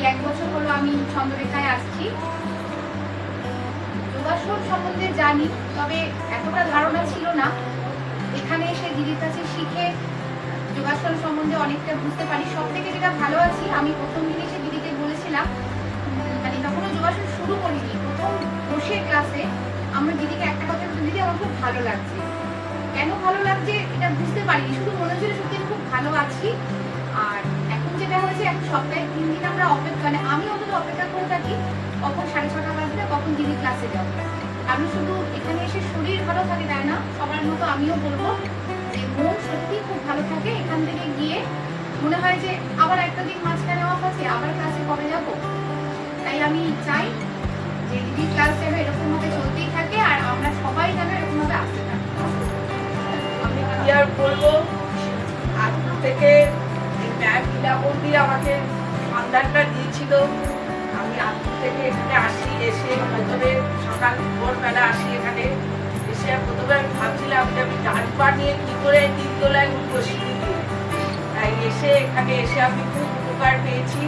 1 বছর হলো আমি ছন্দরেখায় আসছি। যোগাসন সম্বন্ধে জানি, তবে এতটা ধারণা ছিল না। এখানে এসে দিদির কাছে শিখে যোগাসন সম্বন্ধে অনেকটা বুঝতে পারি। সব থেকে যেটা ভালো আছি, আমি প্রথম দিন এসে দিদিকে বলেছিলাম, মানে তখনও যোগাসন শুরু করিনি, প্রথম বসে ক্লাসে আমার দিদিকে একটা কথা বলতে, দিদি আমার খুব ভালো লাগছে। কেন ভালো লাগছে এটা বুঝতে পারিনি, শুধু মনে হচ্ছিল সত্যি খুব ভালো আছি। আর এখন যেটা হয়েছে, এখন সপ্তাহে 3 দিন আমরা অপেক্ষা, মানে আমি অন্তত অপেক্ষা করে থাকি কখন 6:30 বাজবে, কখন দিদি ক্লাসে যাবো। আমি শুধু এখানে এসে শরীর ভালো থাকে তাই না, সবার মতো আমিও বলবো যে মন সত্যি খুব ভালো থাকে। এখান থেকে গিয়ে মনে হয় যে আবার একটা দিন মাঝখানে অফ আছে, আবার ক্লাসে কবে যাব। তাই আমি চাই যে দিদি ক্লাস যেন এরকম ভাবে চলতেই থাকে, আর আমরা সবাই যেন এরকম ভাবে আসতে থাকি। আমি কি আর বলবো, আজ থেকে ম্যাম লীলাবন্দির আমাকে সন্ধানটা দিয়েছিল। আমি আজ থেকে এখানে আসি, এসে প্রথমে সকাল ভোরবেলা আসি এখানে এসে, প্রথমে আমি ভাবছিলাম যে আমি ডান পা নিয়ে কি করে তিনতলায় উঠবো সিঁড়ি দিয়ে। তাই এসে এখানে এসে আমি খুব উপকার পেয়েছি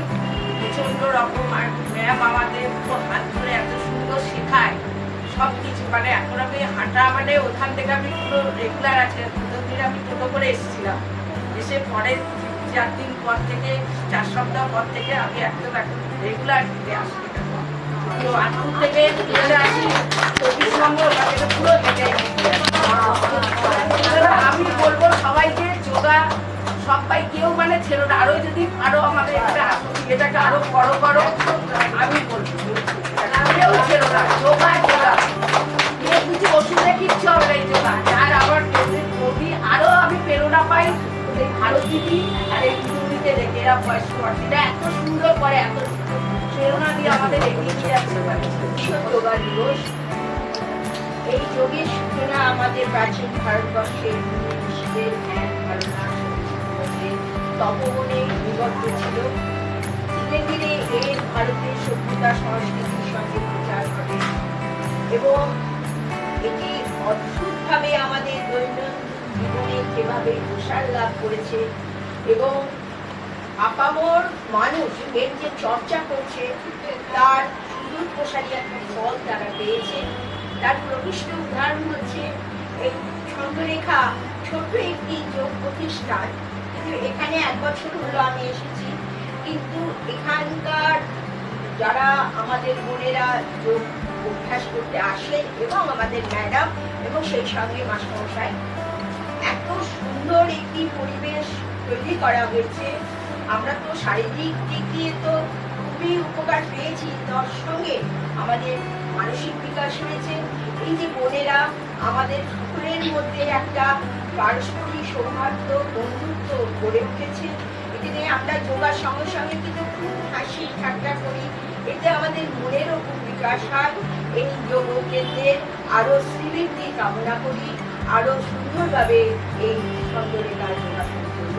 প্রচন্ড রকম। আর ম্যাম আমাদের হাত ধরে এত সুন্দর শেখায় সব কিছু, মানে এখন আমি হাঁটা মানে ওখান থেকে আমি পুরো রেগুলার আছে। প্রথম দিন আমি টোটো করে এসেছিলাম, এসে পরে 4 দিন পর থেকে 4 সপ্তাহ পর থেকে আমি একদম এখন রেগুলার হেঁটে আসি। তো আনপুর থেকে চলে আসি 24 নম্বর পুরো হেঁটে। আমি বলবো সবাইকে যোগা সবাই কেউ মানে ছিল না, আরো যদি আরো আমাদের এটাকে আরো বড় করো আমি বলবো। কেউ ছিল না, যোগা যোগা কিছু ওষুধে কিচ্ছু হবে না। এই যোগা আর আমার যদি আরো আমি প্রেরণা পাই এই ভারত দিদি আর এই দিদিতে দেখে এরা বয়স্ক এরা এত সুন্দর করে, এত প্রেরণা দিয়ে আমাদের এগিয়ে নিয়ে যাচ্ছে। যোগা দিবস, এই যোগের সূচনা আমাদের প্রাচীন ভারতবর্ষের ঋষিদের ধ্যান ধারণা তপবনে নিবদ্ধ ছিল। ধীরে ধীরে এর ভারতের সভ্যতা সংস্কৃতির সঙ্গে প্রচার ঘটে এবং এটি অদ্ভুতভাবে আমাদের দৈনন্দিন জীবনে যেভাবে প্রসার লাভ করেছে এবং আপামর মানুষ এর যে চর্চা করছে তার সুদূর প্রসারী একটা ফল তারা পেয়েছে। তার প্রকৃষ্ট উদাহরণ হচ্ছে এই ছন্দরেখা, ছোট্ট একটি যোগ প্রতিষ্ঠান। কিন্তু এখানে 1 বছর হলো আমি এসেছি, কিন্তু এখানকার যারা আমাদের বোনেরা যোগ অভ্যাস করতে আসেন এবং আমাদের ম্যাডাম এবং সেই সঙ্গে মাস্টারমশাই, এত সুন্দর একটি পরিবেশ তৈরি করা হয়েছে। আমরা তো শারীরিক দিক দিয়ে তো খুবই উপকার পেয়েছি, তার সঙ্গে আমাদের মানসিক বিকাশ হয়েছে। এই যে বোনেরা আমাদের সকলের মধ্যে একটা পারস্পরিক সৌহার্দ্য বন্ধুত্ব গড়ে উঠেছে। এটি নিয়ে আমরা যোগার সঙ্গে সঙ্গে কিন্তু খুব হাসি ঠাট্টা করি, এতে আমাদের মনেরও খুব বিকাশ হয়। এই যোগ কেন্দ্রের আরো শ্রীবৃদ্ধি কামনা করি, আরো সুন্দরভাবে এই সুন্দরের যোগাসন করব।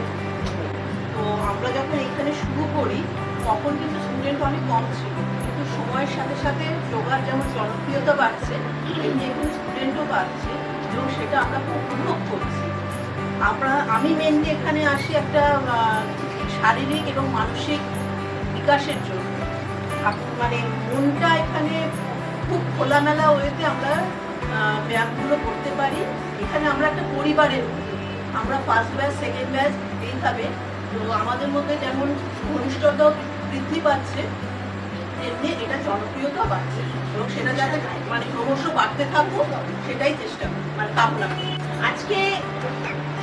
তো আমরা যখন এখানে শুরু করি তখন কিন্তু স্টুডেন্ট অনেক কম ছিল, কিন্তু সময়ের সাথে সাথে যোগার যেমন জনপ্রিয়তা বাড়ছে তেমনি এখন স্টুডেন্টও বাড়ছে এবং সেটা আমরা খুব উপভোগ করছি। আমি মেনলি এখানে আসি একটা শারীরিক এবং মানসিক বিকাশের জন্য। মানে মনটা এখানে খুব খোলামেলা ওয়েতে আমরা ব্যায়ামগুলো করতে পারি। এখানে আমরা একটা পরিবারের, আমরা ফার্স্ট ব্যাচ সেকেন্ড ব্যাচ এইভাবে, তো আমাদের মধ্যে যেমন ঘনিষ্ঠতা বৃদ্ধি পাচ্ছে তেমনি এটা জনপ্রিয়তা বাড়ছে এবং সেটা যাতে মানে ক্রমশ বাড়তে থাকবো সেটাই চেষ্টা করি, মানে কামনা করি। আজকে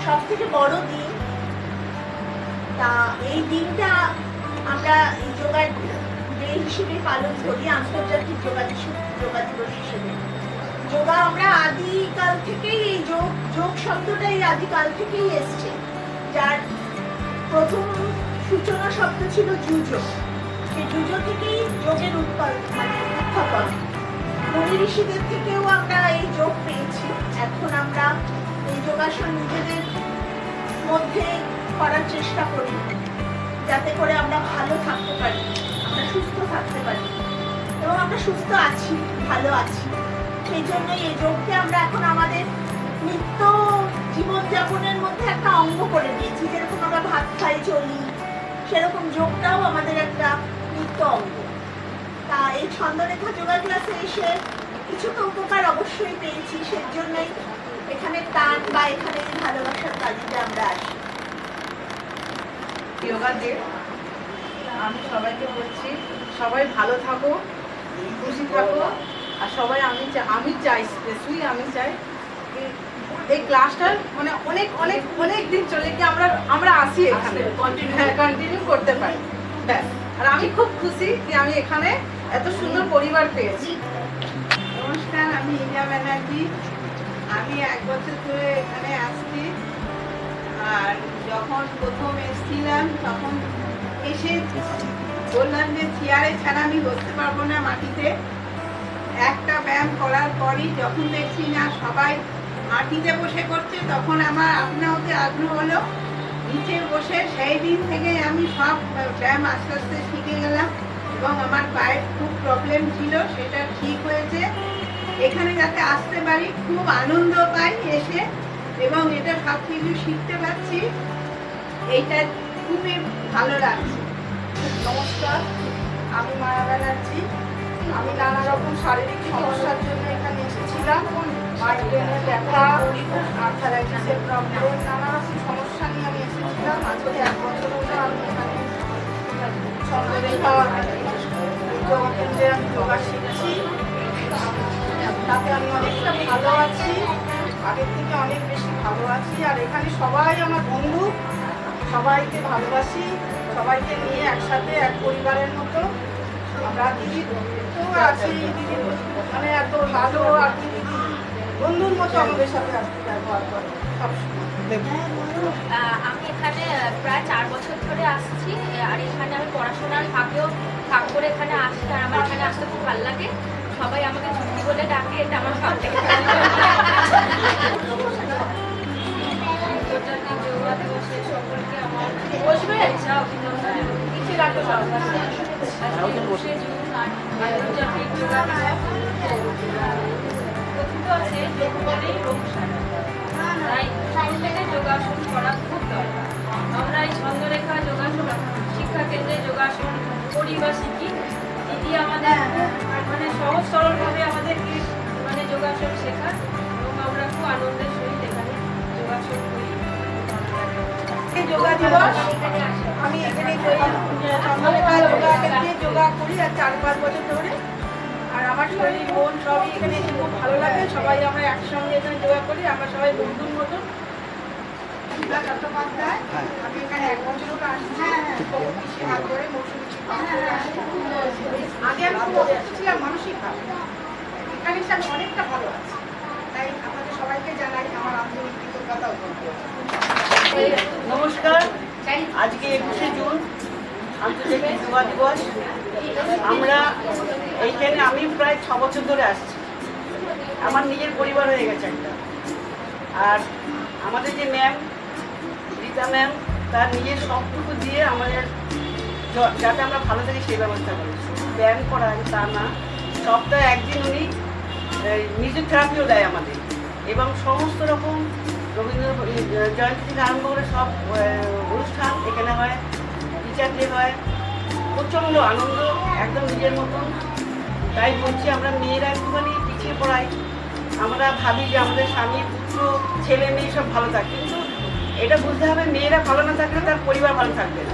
সব থেকে বড় দিন, তা এই দিনটা আমরা যোগা ডে হিসেবে পালন করি, আন্তর্জাতিক যোগা দিবস হিসেবে। যোগা আমরা আদিকাল থেকেই এই যোগ শব্দটাই আদিকাল থেকেই এসছে, যার প্রথম সূচনা শব্দ ছিল যুজো। সেই যুজো থেকেই যোগের উৎপাদন। মুনি ঋষিদের থেকেও আমরা এই যোগ পেয়েছি। এখন আমরা এই যোগাসন নিজেদের মধ্যে করার চেষ্টা করি যাতে করে আমরা ভালো থাকতে পারি, আমরা সুস্থ থাকতে পারি এবং আমরা সুস্থ আছি, ভালো আছি। সেই জন্যই এই যোগকে আমরা এখন আমাদের নিত্য জীবনযাপনের মধ্যে একটা অঙ্গ করে নিয়েছি। যেরকম আমরা ভাত খাই চলি, সেরকম যোগটাও আমাদের একটা নিত্য গুরুত্ব অঙ্গ। তা এই ছন্দরেখা যোগা ক্লাসে এসে কিছু তো উপকার অবশ্যই পেয়েছি, সেজন্যই এখানে টান বা এখানে ভালোবাসার কাজে আমরা আসি। যোগা ডে, আমি সবাইকে বলছি সবাই ভালো থাকো, খুশি থাকো। আর সবাই আমি চাই স্পেশালি আমি চাই এই ক্লাসটা মানে অনেক অনেক অনেক দিন চলে গিয়ে আমরা আসি এখানে কন্টিনিউ করতে পারি ব্যাস। আর আমি খুব খুশি যে আমি এখানে এত সুন্দর পরিবার পেয়েছি। নমস্কার, আমি ইন্দিরা ব্যানার্জি। আমি 1 বছর ধরে এখানে আসছি। আর যখন প্রথম এসেছিলাম তখন এসে বললাম যে চেয়ারে ছাড়া আমি বসতে পারবো না মাটিতে। একটা ব্যায়াম করার পরই যখন দেখছি না সবাই মাটিতে বসে করছে, তখন আমার আপনা হতে আগ্রহ হলো নিচে বসে। সেই দিন থেকে আমি সব ব্যায়াম আস্তে আস্তে শিখে গেলাম এবং আমার পায়ের খুব প্রবলেম ছিল, সেটা ঠিক হয়েছে। এখানে যাতে আসতে পারি খুব আনন্দ পাই এসে, এবং এটা সব কিছু শিখতে পারছি, এইটা খুবই ভালো লাগছে। নমস্কার, আমি মায়া ব্যানার্জি। আমি নানা রকম শারীরিক সমস্যার জন্য এখানে এসেছিলাম। মাইগ্রেনের ব্যথা, আর্থারাইটিসের প্রবলেম, নানা রকম সমস্যা নিয়ে আমি এসেছিলাম। আজকে 1 বছর হলো আমি এখানে ছন্দরেখা যোগা কেন্দ্রে আমি যোগা শিখছি। তাতে আমি অনেকটা ভালো আছি, আগের থেকে অনেক বেশি ভালো আছি। আর এখানে সবাই আমার বন্ধু, সবাইকে ভালোবাসি, সবাইকে নিয়ে একসাথে এক পরিবারের মতো আমরা। দিদি তো আছি, দিদি মানে এত ভালো, আর দিদি বন্ধুর মতো আমাদের সাথে আসতে ব্যবহার করে সবসময়। আমি এখানে প্রায় 4 বছর ধরে আসছি। আর এখানে আমি পড়াশোনার ফাঁক করে এখানে আসি। আর আমার এখানে আসতে খুব ভালো লাগে। সবাই আমাকে ছুটি বলে ডাকে, এটা আমার সব থেকে যোগা দিবসের সকলকে আমার শুভেচ্ছা অভিনন্দন। আন্তর্জাতিক যোগা দিবস কথিত আছে যোগ বলেই রোগ সারা। তাই প্রত্যেকের যোগাসন করা খুব দরকার। আমরা এই ছন্দরেখা যোগাসন শিক্ষা কেন্দ্রে যোগাসন করি বা শিখি। দিদি আমাদের মানে সহজ সরলভাবে আমাদেরকে মানে যোগাসন শেখান, এবং আমরা খুব আনন্দের সহিত এখানে যোগাসন করি। যোগা দিবস, আমি এখানে চন্দ্রলেখা যোগা কেন্দ্রে যোগা করি আর 4-5 বছর ধরে। আর আমার শরীর মন সবই এখানে এসে খুব ভালো লাগে। সবাই আমরা একসঙ্গে এখানে যোগা করি, আমরা সবাই বন্ধুর মতো। চট্টোপাধ্যায়, আমি এখানে 1 বছর হলো আসছি। কৃষি হাত ধরে মৌসুমী আগে আমি খুব অসুস্থ ছিলাম মানসিকভাবে, এখানে এসে আমি অনেকটা ভালো আছি। তাই আপনাদের সবাইকে জানাই আমার আন্তরিক কৃতজ্ঞতা ও ধন্যবাদ। নমস্কার, আজকে 21শে জুন আন্তর্জাতিক যোগা দিবস। আমরা এইখানে আমি প্রায় 6 বছর ধরে আসছি। আমার নিজের পরিবার হয়ে গেছে একটা। আর আমাদের যে ম্যাম রীতা ম্যাম, তার নিজের সবটুকু দিয়ে আমাদের যাতে আমরা ভালো থাকি সেই ব্যবস্থা করি। শুধু ব্যায়াম করায় তা না, সপ্তাহে 1 দিন উনি মিউজিক থেরাপিও দেয় আমাদের, এবং সমস্ত রকম রবীন্দ্র জয়ন্তী থেকে আরম্ভ করে সব অনুষ্ঠান এখানে হয়, টিচার ডে হয়। প্রচণ্ড আনন্দ, একদম নিজের মতন। তাই বলছি আমরা মেয়েরা একটুখানি পিছিয়ে পড়াই। আমরা ভাবি যে আমাদের স্বামী, পুত্র, ছেলে মেয়ে সব ভালো থাকে, কিন্তু এটা বুঝতে হবে মেয়েরা ভালো না থাকলে তার পরিবার ভালো থাকবে না।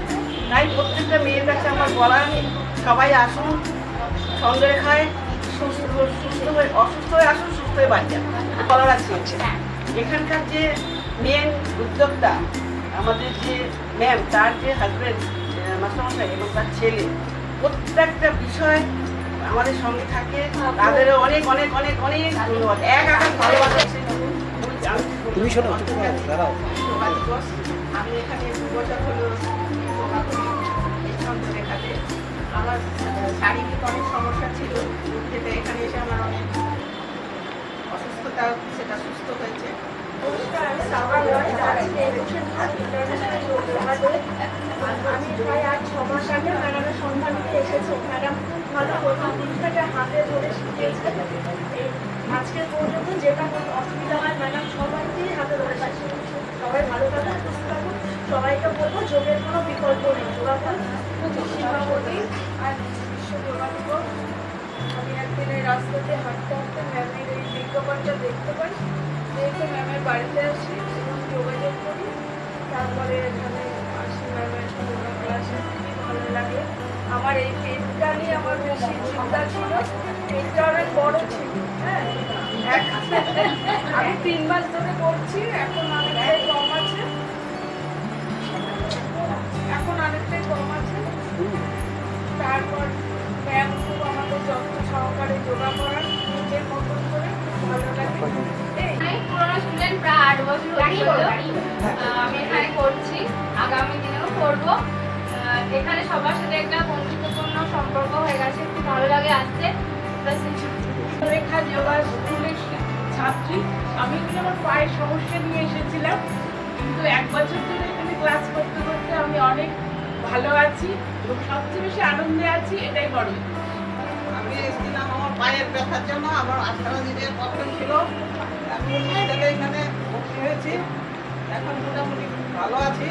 তাই প্রত্যেকটা মেয়ের কাছে আমার বলার, সবাই আসুন ছন্দরেখায়, সুস্থ হয়ে অসুস্থ হয়ে আসুন, সুস্থ হয়ে বাড়ি যান। বলার আছে এখানকার যে মেন উদ্যোক্তা আমাদের যে ম্যাম, তার যে হাজব্যান্ড মাস্টারমশাই এবং তার ছেলে, প্রত্যেকটা বিষয় আমাদের সঙ্গে থাকে। তাদেরও অনেক অনেক অনেক অনেক ধন্যবাদ। এক আকাশ ভালোবাসা। তুমি শোনো, দাঁড়াও। আমি এখানে 2 বছর হলো যোগা করি এই ছন্দরেখাতে। আমার শারীরিক অনেক সমস্যা ছিল, যেটা এখানে এসে আমার অনেক অসুস্থতা, সেটা সুস্থ হয়েছে। আমি প্রায় 8-6 মাস আগে ম্যাডামের সন্ধান নিতে এসেছি। ম্যাডাম খুব ভালো, প্রথম দিন থেকে হাতে ধরে শিখিয়েছে। আজকে পর্যন্ত যেটা কোনো অসুবিধা হয় ম্যাডাম সবাইকেই হাতে ধরে শিখিয়েছে। সবাই ভালো থাকুন, সুস্থ থাকুন। সবাইকে বলবো যোগের কোনো বিকল্প নেই, যোগা করুন, সীমাবদ্ধ। আর যোগা দিবস। আমি একদিন এই রাস্তাতে হাঁটতে হাঁটতে ম্যামের এই বিজ্ঞাপনটা দেখতে পাই, যেহেতু ম্যামের বাড়িতে আসি এবং যোগাযোগ করি, তারপরে এখানে আসি ম্যামের যোগা ক্লাসে, খুবই ভালো লাগে। আমার এই পেটটা নিয়ে আমার বেশি চিন্তা ছিল, পেটটা অনেক বড় ছিল। হ্যাঁ, আমি 3 মাস ধরে করছি, এখন অনেকটাই কম আছে, তারপর ম্যাম খুব আমাদের যত্ন সহকারে যোগা করার, নিজের মতন করে ভালো লাগে। আমি পুরোনো স্টুডেন্ট, প্রায় 8 বছর হলো আমি এখানে করছি, আগামী দিনেও করবো। এখানে সবার সাথে একটা বন্ধুত্বপূর্ণ সম্পর্ক হয়ে গেছে, খুব ভালো লাগে আসতে। রেখা যোগা স্কুলের ছাত্রী আমি, আমার পায়ের সমস্যা নিয়ে এসেছিলাম, কিন্তু 1 বছর ধরে এখানে ক্লাস করতে করতে আমি অনেক ভালো আছি এবং সবচেয়ে বেশি আনন্দে আছি, এটাই বড়। আমি এসেছিলাম আমার পায়ের ব্যথার জন্য, আমার 18 দিনের প্রবলেম ছিল। আমি এখানে ভর্তি হয়েছি, এখন মোটামুটি ভালো আছি।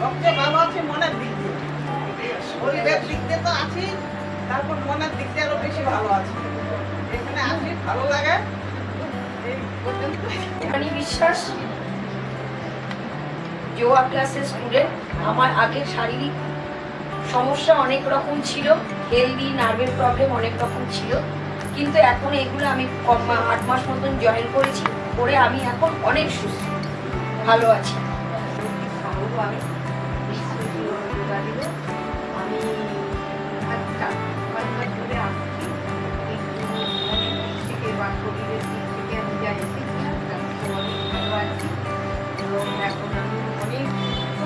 সবচেয়ে ভালো আছি মনের দিক দিয়ে, শরীরের দিক দিয়ে তো আছি, তারপর মনের দিক দিয়ে আরো বেশি ভালো আছি। এখানে আসি ভালো লাগে। এই পর্যন্ত রানী বিশ্বাস, যোগা ক্লাসের স্টুডেন্ট। আমার আগে শারীরিক সমস্যা অনেক রকম ছিল, হেলদি নার্ভের প্রবলেম অনেক রকম ছিল, কিন্তু এখন এগুলো আমি 8 মাস মতন জয়েন করেছি, করে আমি এখন অনেক সুস্থ, ভালো আছি। আমি যোগা দিব, আমি 5 মাস ধরে আসছি, অনেক দিক থেকে বা শরীরের দিক থেকে আমি যা এসেছিলাম অনেক ভালো আছি এবং এখন আমি অনেক সুস্থ।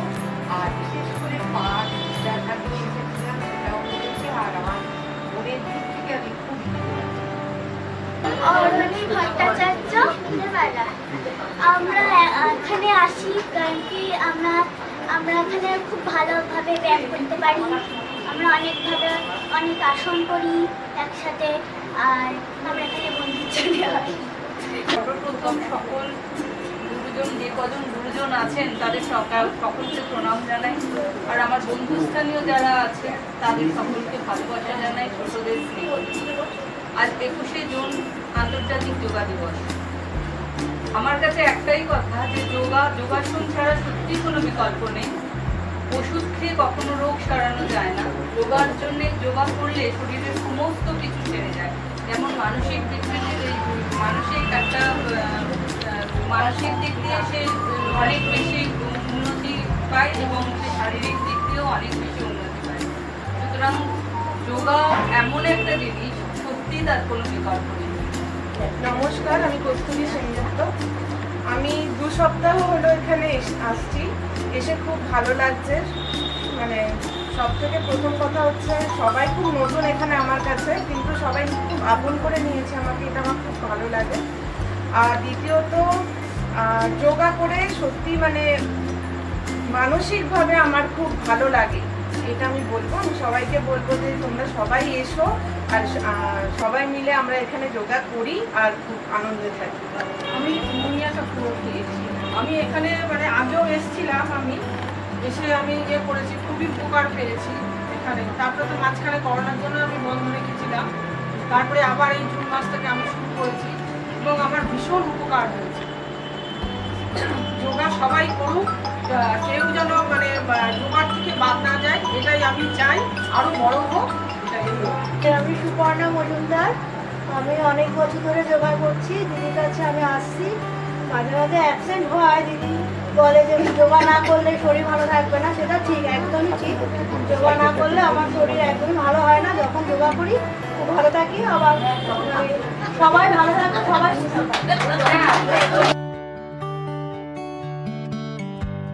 আর বিশেষ করে পা ব্যথা নিয়ে এসেছিলাম, সেটাও করেছে। আর আমার মনের দিক থেকে আমি খুব অরণি ভট্টাচার্য। আমরা এখানে আসি কারণ কি আমরা এখানে খুব ভালোভাবে ব্যায়াম করতে পারি, আমরা অনেক আসন করি একসাথে, আর আমরা এখানে বন্ধুর জন্য আসি। সর্বপ্রথম সকল গুরুজন, যে কজন গুরুজন আছেন তাদের সকলকে প্রণাম জানাই, আর আমার বন্ধুস্থানীয় যারা আছে তাদের সকলকে ভালোবাসা জানাই, ছোটদের স্নেহ। আজ 21শে জুন আন্তর্জাতিক যোগা দিবস। আমার কাছে একটাই কথা, যে যোগাসন ছাড়া সত্যি কোনো বিকল্প নেই। ওষুধ খেয়ে কখনো রোগ সারানো যায় না। যোগা করলে শরীরের সমস্ত কিছু ছেড়ে যায়, যেমন মানসিক দিক থেকে মানসিক দিক দিয়ে সে অনেক বেশি উন্নতি পায় এবং সে শারীরিক দিক দিয়েও অনেক বেশি উন্নতি পায়। সুতরাং যোগা এমন একটা জিনিস, সত্যি তার কোনো বিকল্প নেই। নমস্কার, আমি কস্তুরী সেনগুপ্ত। আমি 2 সপ্তাহ হলো এখানে আসছি, এসে খুব ভালো লাগছে। মানে সব থেকে প্রথম কথা হচ্ছে সবাই খুব নতুন এখানে আমার কাছে, কিন্তু সবাই খুব আপন করে নিয়েছে আমাকে, এটা আমার খুব ভালো লাগে। আর দ্বিতীয়ত যোগা করে সত্যি মানে মানসিকভাবে আমার খুব ভালো লাগে, এটা আমি বলবো। আমি সবাইকে বলবো যে তোমরা সবাই এসো, আর সবাই মিলে আমরা এখানে যোগা করি আর খুব আনন্দে থাকি। আমি মুনিয়াটা পুরো খেয়েছি। আমি এখানে মানে আগেও এসেছিলাম, আমি এসে আমি করেছি, খুবই উপকার পেয়েছি এখানে। তারপরে তো মাঝখানে করোনার জন্য আমি বন্ধ রেখেছিলাম, তারপরে আবার এই জুন মাস থেকে আমি শুরু করেছি এবং আমার ভীষণ উপকার হয়েছে। যোগা সবাই করুক, কেউ যেন মানে যোগার থেকে বাদ না যায়, এটাই আমি চাই, আরো বড় হোক, এটাই। আমি সুপর্ণা মজুমদার, আমি অনেক বছর ধরে যোগা করছি। দিদির কাছে আমি আসছি, মাঝে মাঝে অ্যাবসেন্ট হয়, দিদি বলে যে যোগা না করলে শরীর ভালো থাকবে না, সেটা ঠিক, একদমই ঠিক। যোগা না করলে আমার শরীর একদমই ভালো হয় না, যখন যোগা করি খুব ভালো থাকি, আবার সবাই ভালো থাকে, সবাই সুস্থ থাকে।